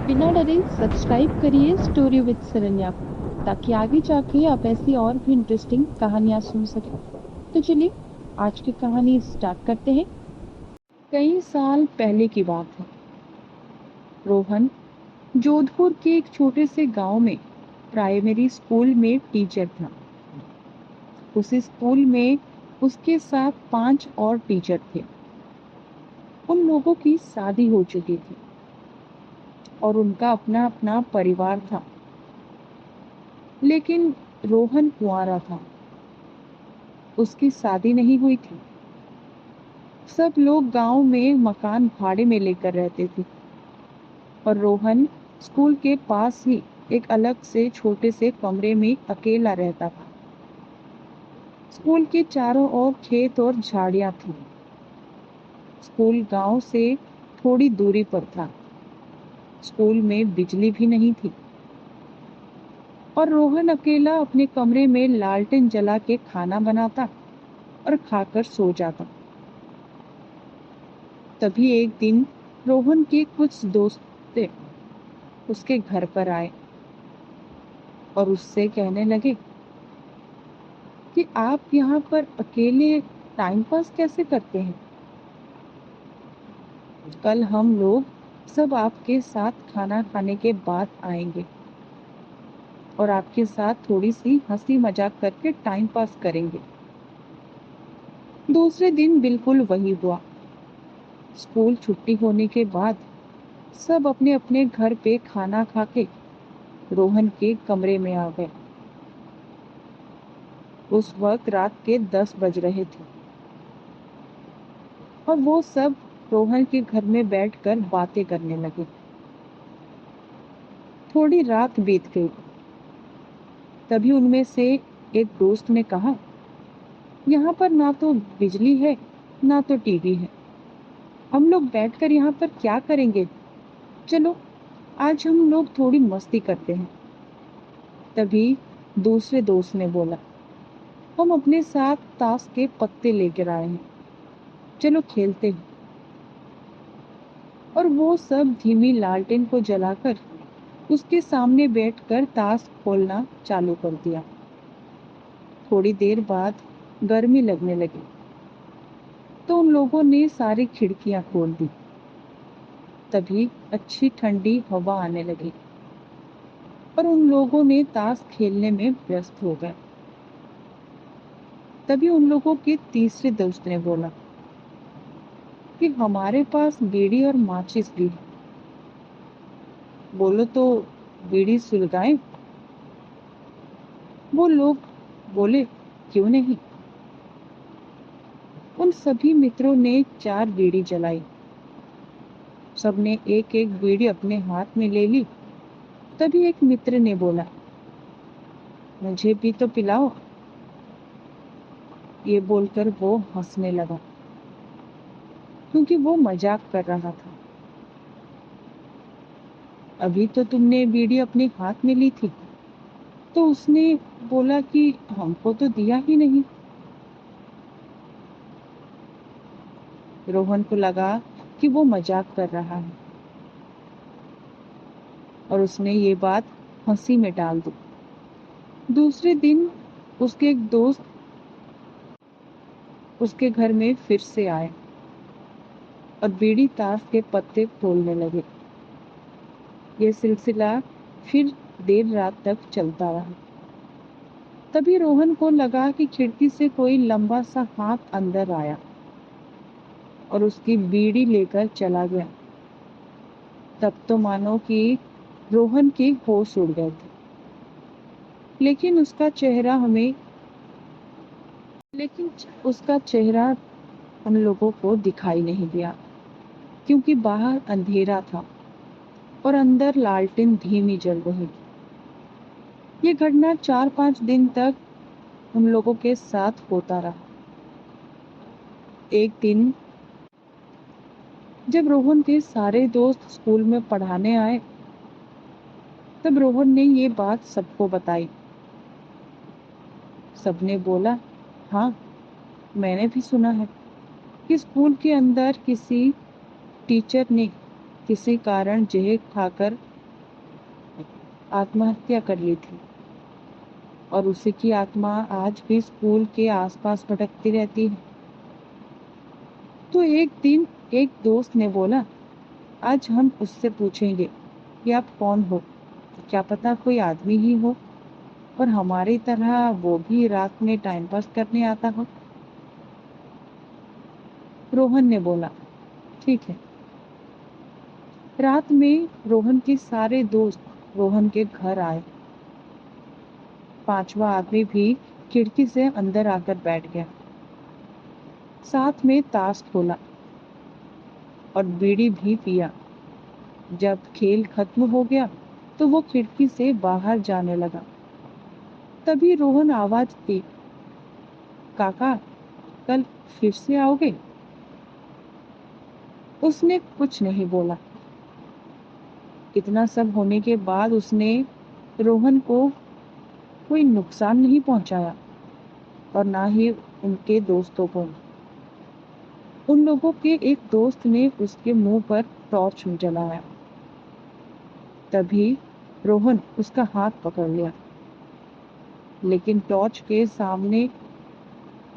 बिना डरे सब्सक्राइब करिए स्टोरी विद सरन्या ताकि आगे जाके आप ऐसी और भी इंटरेस्टिंग कहानियां सुन सकें। तो चलिए आज की कहानी स्टार्ट करते हैं। कई साल पहले की बात है। रोहन जोधपुर के एक छोटे से गांव में प्राइमरी स्कूल में टीचर था। उसी स्कूल में उसके साथ 5 और टीचर थे। उन लोगों की शादी हो चुकी थी और उनका अपना अपना परिवार था, लेकिन रोहन कुंवारा था। उसकी शादी नहीं हुई थी। सब लोग गांव में मकान भाड़े में लेकर रहते थे और रोहन स्कूल के पास ही एक अलग से छोटे से कमरे में अकेला रहता था। स्कूल के चारों ओर खेत और झाड़ियां थी। स्कूल गांव से थोड़ी दूरी पर था। स्कूल में बिजली भी नहीं थी और रोहन अकेला अपने कमरे में लालटेन जला के खाना बनाता और खाकर सो जाता। तभी एक दिन रोहन के कुछ दोस्त उसके घर पर आए और उससे कहने लगे कि आप यहाँ पर अकेले टाइम पास कैसे करते हैं। कल हम लोग सब आपके साथ खाना खाने के बाद आएंगे और आपके साथ थोड़ी सी हंसी मजाक करके टाइम पास करेंगे। दूसरे दिन बिल्कुल वही हुआ। स्कूल छुट्टी होने के बाद सब अपने अपने घर पे खाना खा के रोहन के कमरे में आ गए। उस वक्त रात के 10 बज रहे थे और वो सब रोहन के घर में बैठकर बातें करने लगे। थोड़ी रात बीत गई। तभी उनमें से एक दोस्त ने कहा, यहाँ पर ना तो बिजली है ना तो टीवी है। हम लोग बैठकर यहाँ पर क्या करेंगे। चलो आज हम लोग थोड़ी मस्ती करते हैं। तभी दूसरे दोस्त ने बोला, हम अपने साथ ताश के पत्ते लेकर आए हैं, चलो खेलते हैं। और वो सब धीमी लालटेन को जलाकर उसके सामने बैठकर ताश खोलना चालू कर दिया। थोड़ी देर बाद गर्मी लगने लगी तो उन लोगों ने सारी खिड़कियां खोल दी। तभी अच्छी ठंडी हवा आने लगी और उन लोगों ने ताश खेलने में व्यस्त हो गए। तभी उन लोगों के तीसरे दोस्त ने बोला कि हमारे पास बीड़ी और माचिस भी है, बोलो तो बीड़ी सुलगाएं। वो लोग बोले, क्यों नहीं। उन सभी मित्रों ने 4 बीड़ी जलाई। सबने एक एक बीड़ी अपने हाथ में ले ली। तभी एक मित्र ने बोला, मुझे भी तो पिलाओ। ये बोलकर वो हंसने लगा क्योंकि वो मजाक कर रहा था। अभी तो तुमने बीड़ी अपने हाथ में ली थी। तो उसने बोला कि हमको तो दिया ही नहीं। रोहन को लगा कि वो मजाक कर रहा है और उसने ये बात हंसी में डाल दी। दूसरे दिन उसके एक दोस्त उसके घर में फिर से आए और बीड़ी ताश के पत्ते खोलने लगे। ये सिलसिला फिर देर रात तक चलता रहा। तभी रोहन को लगा कि खिड़की से कोई लंबा सा हाथ अंदर आया और उसकी बीड़ी लेकर चला गया। तब तो मानो कि रोहन के होश उड़ गए थे। लेकिन उसका चेहरा हमें लेकिन उसका चेहरा हम लोगों को दिखाई नहीं दिया क्योंकि बाहर अंधेरा था और अंदर लालटेन धीमी जल रही थी। ये घटना 4-5 दिन तक उन लोगों के साथ होता रहा। एक दिन जब रोहन के सारे दोस्त स्कूल में पढ़ाने आए, तब रोहन ने ये बात सबको बताई। सबने बोला, हाँ, मैंने भी सुना है कि स्कूल के अंदर किसी टीचर ने किसी कारण जहर खाकर आत्महत्या कर ली थी और उसी की आत्मा आज भी स्कूल के आसपास भटकती रहती है। तो एक दिन एक दोस्त ने बोला, आज हम उससे पूछेंगे कि आप कौन हो, क्या पता कोई आदमी ही हो और हमारी तरह वो भी रात में टाइम पास करने आता हो। रोहन ने बोला, ठीक है। रात में रोहन के सारे दोस्त रोहन के घर आए। पांचवा आदमी भी खिड़की से अंदर आकर बैठ गया। साथ में ताश खोला और बीड़ी भी पिया। जब खेल खत्म हो गया तो वो खिड़की से बाहर जाने लगा। तभी रोहन आवाज दी, काका, कल फिर से आओगे? उसने कुछ नहीं बोला। इतना सब होने के बाद उसने रोहन को कोई नुकसान नहीं पहुंचाया और ना ही उनके दोस्तों को। उन लोगों के एक दोस्त ने उसके मुंह पर टॉर्च जलाया। तभी रोहन उसका हाथ पकड़ लिया, लेकिन टॉर्च के सामने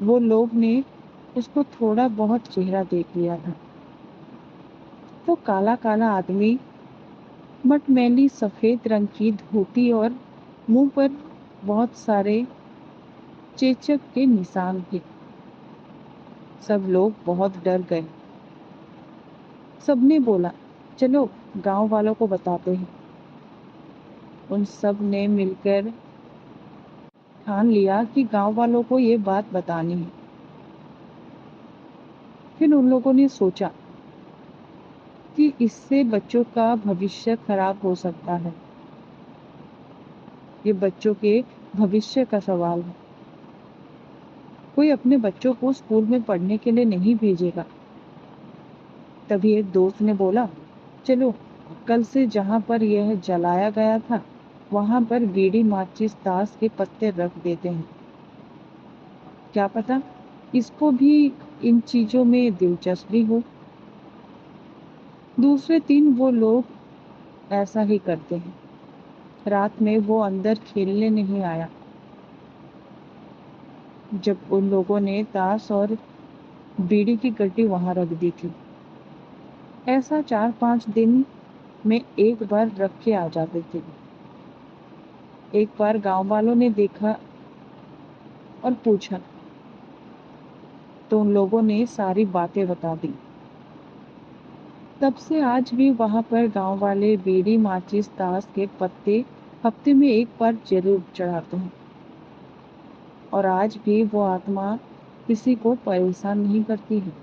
वो लोग ने उसको थोड़ा बहुत चेहरा देख लिया था। वो काला काला आदमी, मटमैली सफेद रंग की धोती और मुंह पर बहुत सारे चेचक के निशान थे। सब लोग बहुत डर गए। सबने बोला, चलो गांव वालों को बताते हैं। उन सब ने मिलकर ठान लिया कि गांव वालों को ये बात बतानी है। फिर उन लोगों ने सोचा कि इससे बच्चों का भविष्य खराब हो सकता है। ये बच्चों के भविष्य का सवाल है। कोई अपने बच्चों को स्कूल में पढ़ने के लिए नहीं भेजेगा। तभी एक दोस्त ने बोला, चलो कल से जहां पर यह जलाया गया था वहां पर बीड़ी माचिस ताश के पत्ते रख देते हैं। क्या पता इसको भी इन चीजों में दिलचस्पी हो। दूसरे दिन वो लोग ऐसा ही करते हैं। रात में वो अंदर खेलने नहीं आया। जब उन लोगों ने ताश और बीड़ी की गड्डी वहां रख दी थी। ऐसा 4-5 दिन में एक बार रख के आ जाते थे। एक बार गांव वालों ने देखा और पूछा तो उन लोगों ने सारी बातें बता दी। तब से आज भी वहां पर गांव वाले बीड़ी माचिस ताश के पत्ते हफ्ते में एक बार जरूर चढ़ाते हैं। और आज भी वो आत्मा किसी को परेशान नहीं करती है।